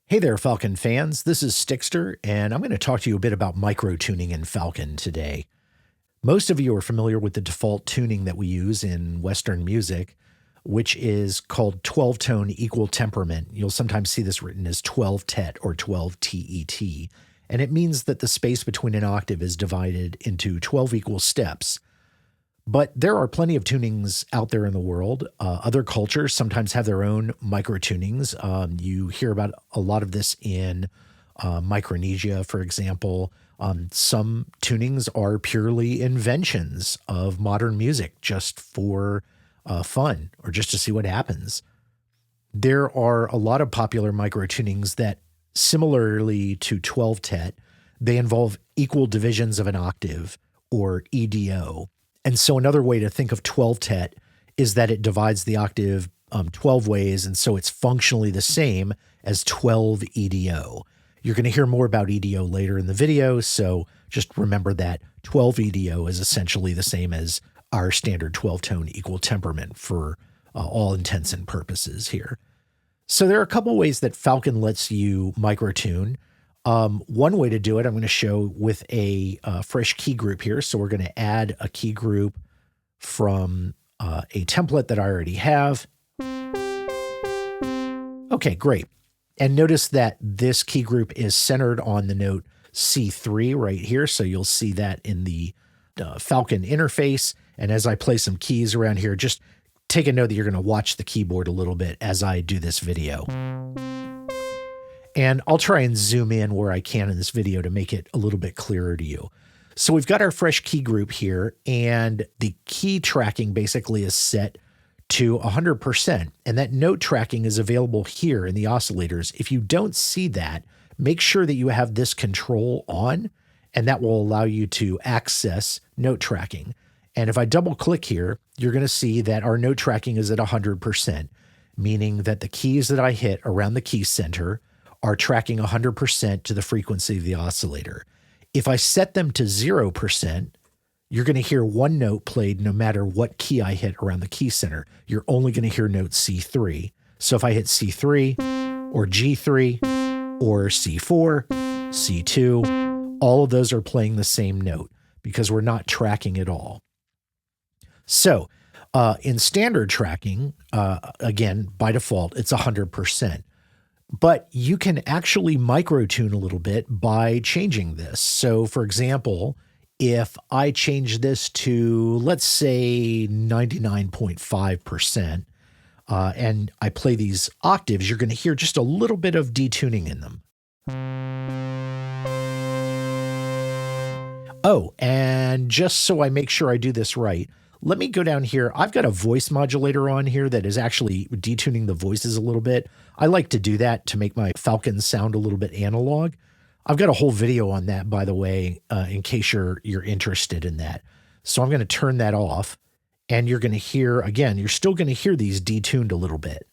Hey there, Falcon fans. This is Stickster, and I'm going to talk to you a bit about microtuning in Falcon today. Most of you are familiar with the default tuning that we use in Western music, which is called 12-tone equal temperament. You'll sometimes see this written as 12-tet or 12-TET, and it means that the space between an octave is divided into 12 equal steps. But there are plenty of tunings out there in the world. Other cultures sometimes have their own microtunings. You hear about a lot of this in Micronesia, for example. Some tunings are purely inventions of modern music just for fun or just to see what happens. There are a lot of popular microtunings that, similarly to 12-tet, they involve equal divisions of an octave, or EDO. And so another way to think of 12-tet is that it divides the octave 12 ways, and so it's functionally the same as 12 EDO. You're going to hear more about EDO later in the video, so just remember that 12 EDO is essentially the same as our standard 12-tone equal temperament for all intents and purposes here. So there are a couple ways that Falcon lets you microtune. One way to do it, I'm going to show with a fresh key group here. So we're going to add a key group from a template that I already have. Okay, great. And notice that this key group is centered on the note C3 right here. So you'll see that in the Falcon interface. And as I play some keys around here, just take a note that you're going to watch the keyboard a little bit as I do this video. And I'll try and zoom in where I can in this video to make it a little bit clearer to you. So we've got our fresh key group here, and the key tracking basically is set to 100%. And that note tracking is available here in the oscillators. If you don't see that, make sure that you have this control on, and that will allow you to access note tracking. And if I double click here, you're going to see that our note tracking is at 100%, meaning that the keys that I hit around the key center are tracking 100% to the frequency of the oscillator. If I set them to 0%, you're going to hear one note played no matter what key I hit around the key center. You're only going to hear note C3. So if I hit C3 or G3 or C4, C2, all of those are playing the same note because we're not tracking at all. So in standard tracking, again, by default, it's 100%. But you can actually microtune a little bit by changing this. So for example, if I change this to, let's say 99.5%, and I play these octaves, you're going to hear just a little bit of detuning in them. Oh, and just so I make sure I do this right, let me go down here. I've got a voice modulator on here that is actually detuning the voices a little bit. I like to do that to make my Falcon sound a little bit analog. I've got a whole video on that, by the way, in case you're interested in that. So I'm going to turn that off, and you're going to hear, again, you're still going to hear these detuned a little bit.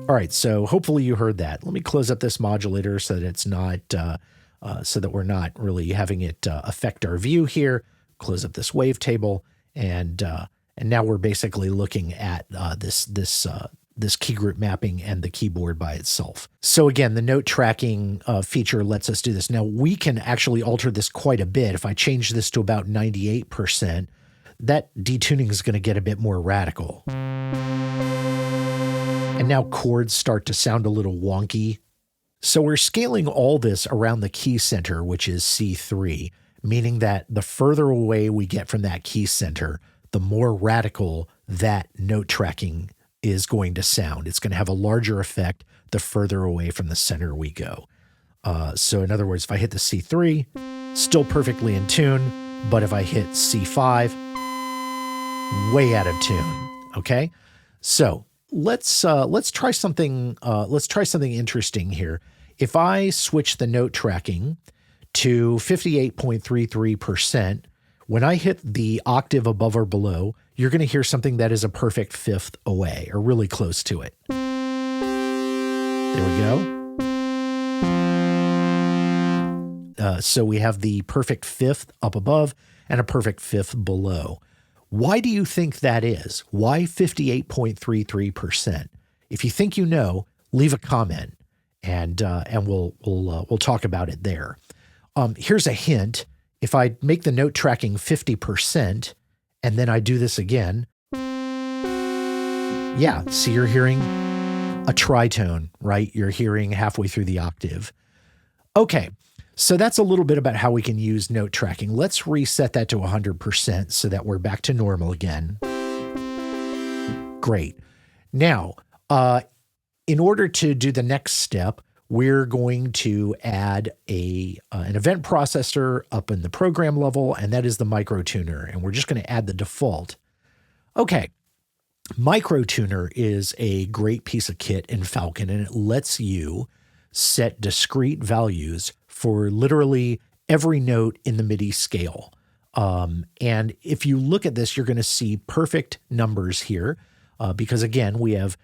All right, so hopefully you heard that. Let me close up this modulator so that it's not... so that we're not really having it affect our view here. Close up this wavetable, and now we're basically looking at this key group mapping and the keyboard by itself. So again, the note tracking feature lets us do this. Now we can actually alter this quite a bit. If I change this to about 98%, that detuning is going to get a bit more radical. And now chords start to sound a little wonky. So we're scaling all this around the key center, which is C3, meaning that the further away we get from that key center, the more radical that note tracking is going to sound. It's going to have a larger effect the further away from the center we go. So in other words, if I hit the C3, still perfectly in tune, but if I hit C5, way out of tune. Okay, so let's try something. Let's try something interesting here. If I switch the note tracking to 58.33%, when I hit the octave above or below, you're going to hear something that is a perfect fifth away, or really close to it. There we go. So we have the perfect fifth up above and a perfect fifth below. Why do you think that is? Why 58.33%? If you think you know, leave a comment, and we'll talk about it there. Here's a hint. If I make the note tracking 50%, and then I do this again, yeah, see, you're hearing a tritone, right? You're hearing halfway through the octave. Okay, so that's a little bit about how we can use note tracking. Let's reset that to 100% so that we're back to normal again. Great. Now, in order to do the next step, we're going to add an event processor up in the program level, and that is the Microtuner, and we're just going to add the default. Okay, Microtuner is a great piece of kit in Falcon, and it lets you set discrete values for literally every note in the MIDI scale. And if you look at this, you're going to see perfect numbers here because, again, we have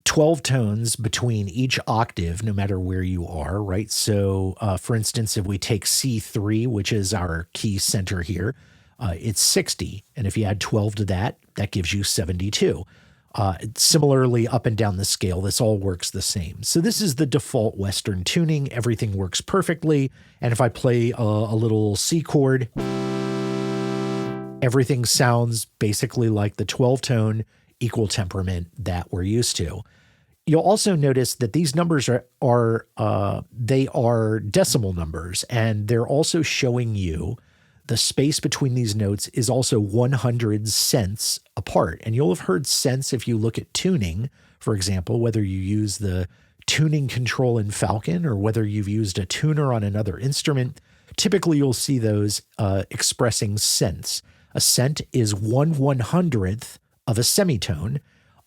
12 tones between each octave, no matter where you are, right? So, for instance, if we take C3, which is our key center here, it's 60. And if you add 12 to that, that gives you 72. Similarly, up and down the scale, this all works the same. So this is the default Western tuning. Everything works perfectly. And if I play a little C chord, everything sounds basically like the 12-tone equal temperament that we're used to. You'll also notice that these numbers are decimal numbers, and they're also showing you the space between these notes is also 100 cents apart. And you'll have heard cents if you look at tuning, for example, whether you use the tuning control in Falcon or whether you've used a tuner on another instrument. Typically, you'll see those expressing cents. A cent is 1/100th of a semitone.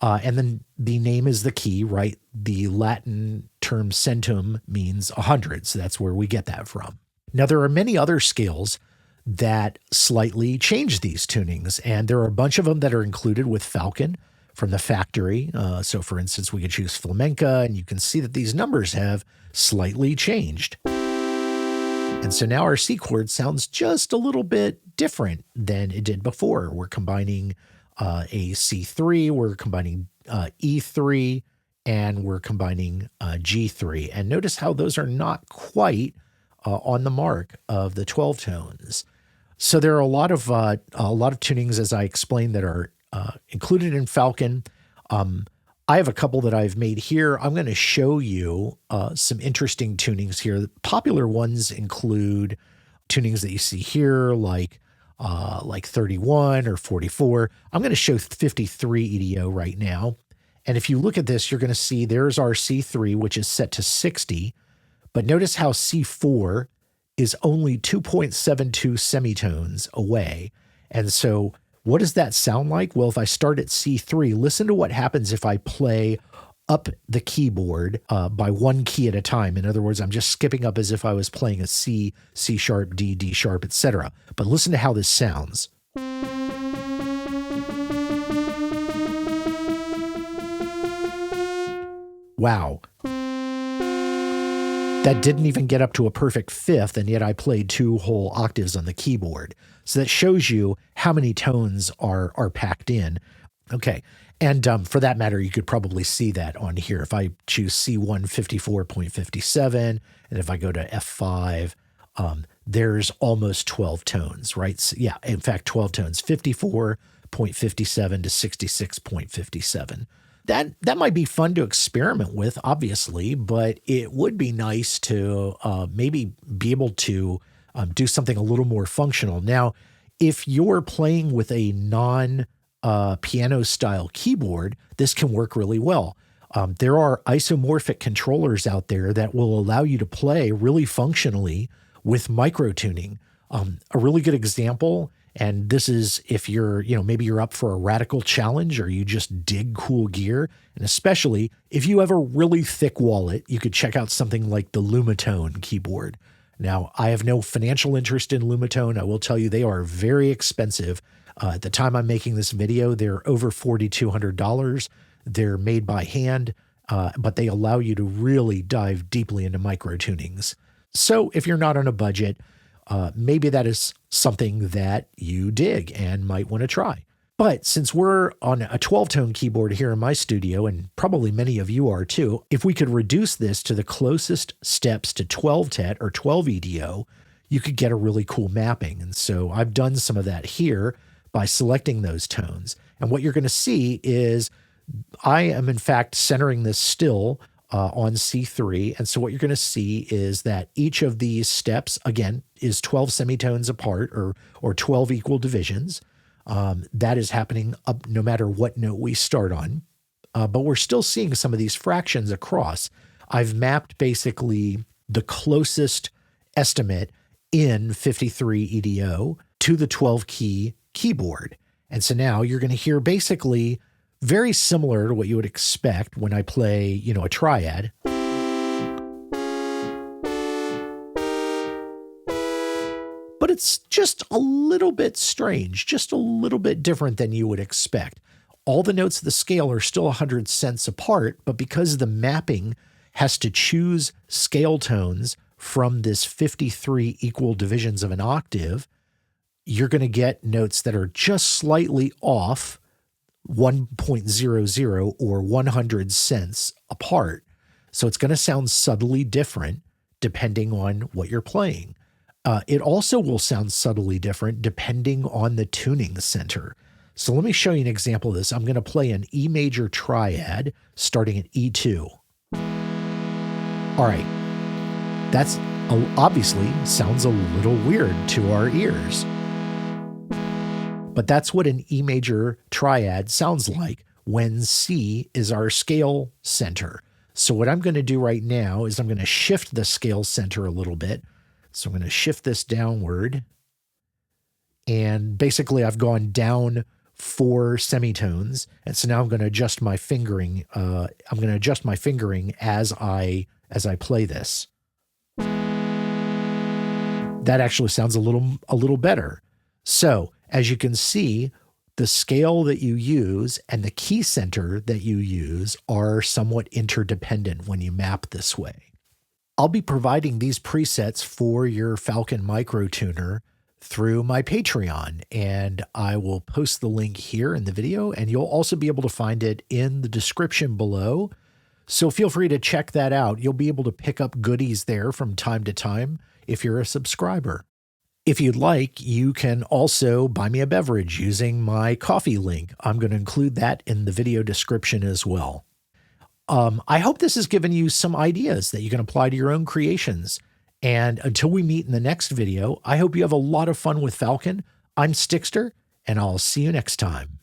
And then the name is the key, right? The Latin term centum means 100. So that's where we get that from. Now, there are many other scales that slightly change these tunings, and there are a bunch of them that are included with Falcon from the factory. So for instance, we could choose flamenca, and you can see that these numbers have slightly changed. And so now our C chord sounds just a little bit different than it did before. We're combining a C3, we're combining E3, and we're combining G3. And notice how those are not quite on the mark of the 12 tones. So there are a lot of tunings, as I explained, that are included in Falcon. I have a couple that I've made here. I'm going to show you some interesting tunings here. The popular ones include tunings that you see here, like 31 or 44. I'm going to show 53 EDO right now. And if you look at this, you're going to see there's our C3, which is set to 60. But notice how C4 is only 2.72 semitones away. And so what does that sound like? Well, if I start at C3, listen to what happens if I play up the keyboard by one key at a time. In other words, I'm just skipping up as if I was playing a C, C sharp, D, D sharp, etc. But listen to how this sounds. Wow. That didn't even get up to a perfect fifth, and yet I played 2 whole octaves on the keyboard. So that shows you how many tones are packed in. Okay, and for that matter, you could probably see that on here. If I choose C1 54.57, and if I go to F5, there's almost 12 tones, right? So, yeah, in fact, 12 tones, 54.57 to 66.57. That might be fun to experiment with, obviously, but it would be nice to maybe be able to do something a little more functional. Now, if you're playing with a non-piano style keyboard, this can work really well. There are isomorphic controllers out there that will allow you to play really functionally with microtuning. A really good example, and this is if you're, maybe you're up for a radical challenge or you just dig cool gear, and especially if you have a really thick wallet, you could check out something like the Lumitone keyboard. Now, I have no financial interest in Lumitone. I will tell you they are very expensive. At the time I'm making this video, they're over $4,200. They're made by hand, but they allow you to really dive deeply into microtunings. So if you're not on a budget, maybe that is something that you dig and might want to try. But since we're on a 12-tone keyboard here in my studio, and probably many of you are too, if we could reduce this to the closest steps to 12-tet or 12 EDO, you could get a really cool mapping. And so I've done some of that here by selecting those tones. And what you're going to see is I am in fact centering this still on C3. And so what you're going to see is that each of these steps, again, is 12 semitones apart or 12 equal divisions. That is happening up no matter what note we start on. But we're still seeing some of these fractions across. I've mapped basically the closest estimate in 53 EDO to the 12 key keyboard. And so now you're going to hear basically very similar to what you would expect when I play, a triad. But it's just a little bit strange, just a little bit different than you would expect. All the notes of the scale are still 100 cents apart, but because the mapping has to choose scale tones from this 53 equal divisions of an octave, you're going to get notes that are just slightly off 1.00 or 100 cents apart. So it's going to sound subtly different depending on what you're playing. It also will sound subtly different depending on the tuning center. So let me show you an example of this. I'm going to play an E major triad starting at E2. All right, that's obviously sounds a little weird to our ears. But that's what an E major triad sounds like when C is our scale center. So what I'm going to do right now is I'm going to shift the scale center a little bit. So I'm going to shift this downward. And basically I've gone down 4 semitones. And so now I'm going to adjust my fingering. I'm going to adjust my fingering as I play this. That actually sounds a little better. So as you can see, the scale that you use and the key center that you use are somewhat interdependent when you map this way. I'll be providing these presets for your Falcon Microtuner through my Patreon, and I will post the link here in the video, and you'll also be able to find it in the description below. So feel free to check that out. You'll be able to pick up goodies there from time to time if you're a subscriber. If you'd like, you can also buy me a beverage using my coffee link. I'm going to include that in the video description as well. I hope this has given you some ideas that you can apply to your own creations. And until we meet in the next video, I hope you have a lot of fun with Falcon. I'm Stixter, and I'll see you next time.